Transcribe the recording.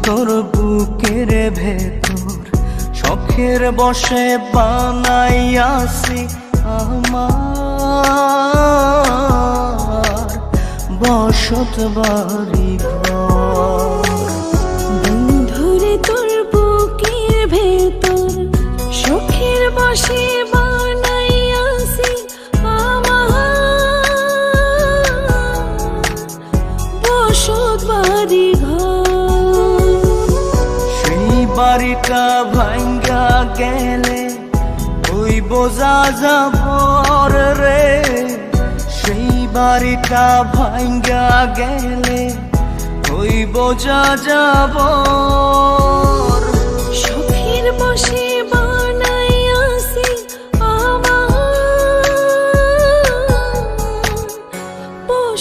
তোর বুকের ভেতর শখের বসে বানাইয়াছি আমার বসত বাড়ি ঘর। বন্ধুরে তোর বুকের ভেতর শখের বসে বানাইয়াছি আমার বসত বাড়ি ঘর। সেই বাড়িটা ভাঙ্গা গেলে ওই বোঝা যাবর রে, সেই বাড়িটা ভাঙ্গা গেলে ওই বোঝা যাবর। শখের বসে